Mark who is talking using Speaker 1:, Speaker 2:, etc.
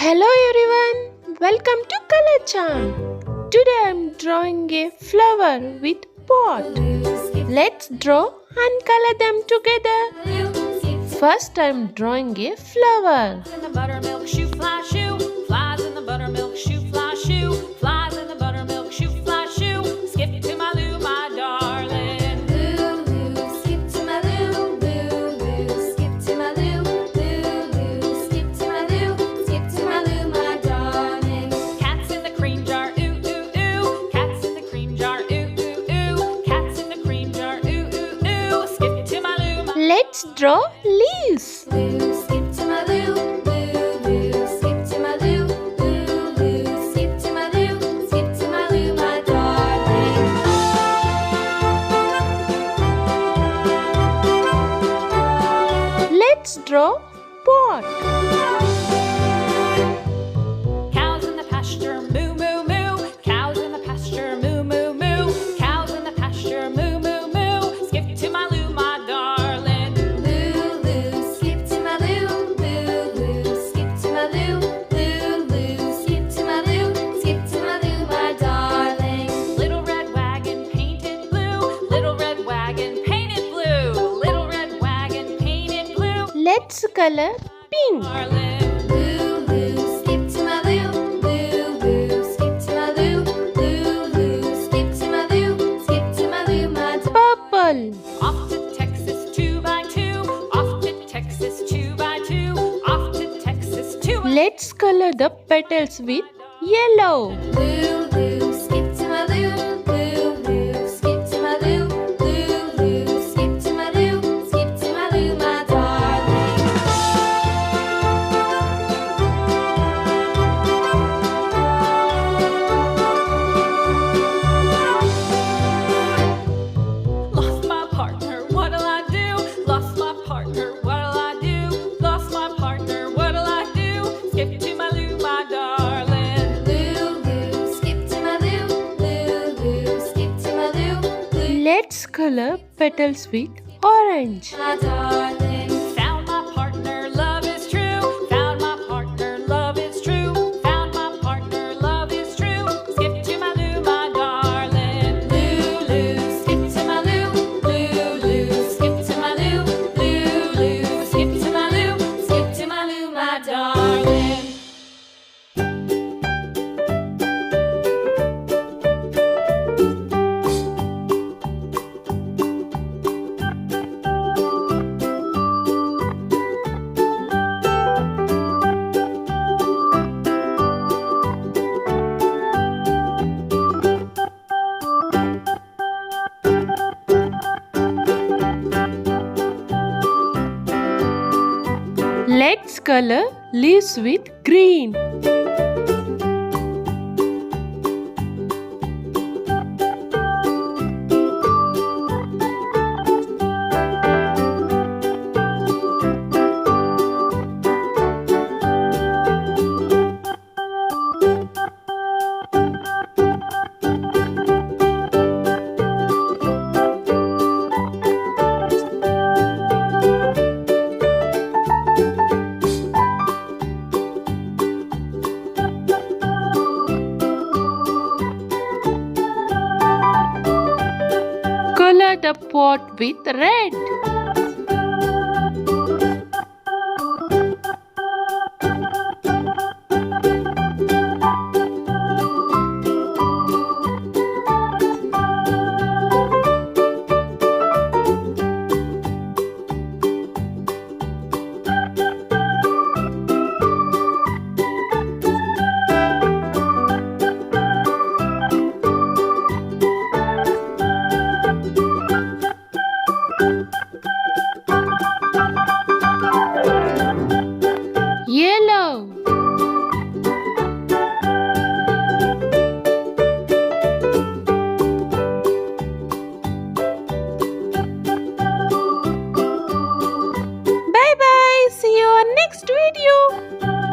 Speaker 1: Hello everyone, welcome to Color Charm. Today I am drawing a flower with pot. Let's draw and color them together. First I am drawing a flower.
Speaker 2: In the buttermilk shoe, fly shoe, flies in the buttermilk shoe, fly shoe, flies in the buttermilk shoe, fly shoe. Skip to my Lou, my darling.
Speaker 3: Lou, skip to my Lou, Lou, skip to my Lou, Lou, skip to my Lou, skip to my Lou, my darling.
Speaker 2: Cats in the cream jar, ooh ooh ooh. Cats in the cream jar, ooh ooh ooh. Cats in the cream jar, ooh ooh ooh. Skip to my Lou, my
Speaker 1: Let's draw leaves.
Speaker 3: Lou, skip to my Lou, Lou, skip to my Lou, Lou, skip to my Lou, skip to my Lou, my darling.
Speaker 1: Let's draw pot.
Speaker 2: cows in the pasture, moo moo moo. Cows in the pasture, moo moo moo. Cows in the pasture, moo moo moo. Skip to my Lou, my darling.
Speaker 3: Lou, skip to my Lou, Lou, skip to my Lou, Lou, skip to my Lou, skip to my Lou, my darling.
Speaker 2: Little red wagon painted blue. Little red wagon painted blue. Little red wagon painted blue.
Speaker 1: Let's color pink.
Speaker 2: Darling.
Speaker 3: Lou, skip to my Lou, Lou, skip to my Lou, Lou, skip to my Lou, skip to my Lou, my
Speaker 1: Purple.
Speaker 2: Off to Texas 2x2. Off to Texas 2x2. Off to Texas 2.
Speaker 1: Let's color the petals with yellow.
Speaker 3: Lou, skip to my Lou, Lou, skip to my Lou, Lou, skip to my Lou, skip to my Lou, my darling.
Speaker 2: Lost my partner, what'll I do? Lost my partner, what'll I do? Lost my partner, what'll I do? Skip to my Lou, my darling.
Speaker 3: Lou, skip to my Lou, Lou, skip to my Lou,
Speaker 1: Let's color petals with orange.
Speaker 3: my darling.
Speaker 2: Found my partner, love is true. Found my partner, love is true. Found my partner, love is true. Skip to my Lou, my darling.
Speaker 3: Lou, skip to my Lou, Lou, skip to my Lou, Lou, skip to my Lou, skip to my Lou, my darling.
Speaker 1: Let's color leaves with green. Color the pot with red.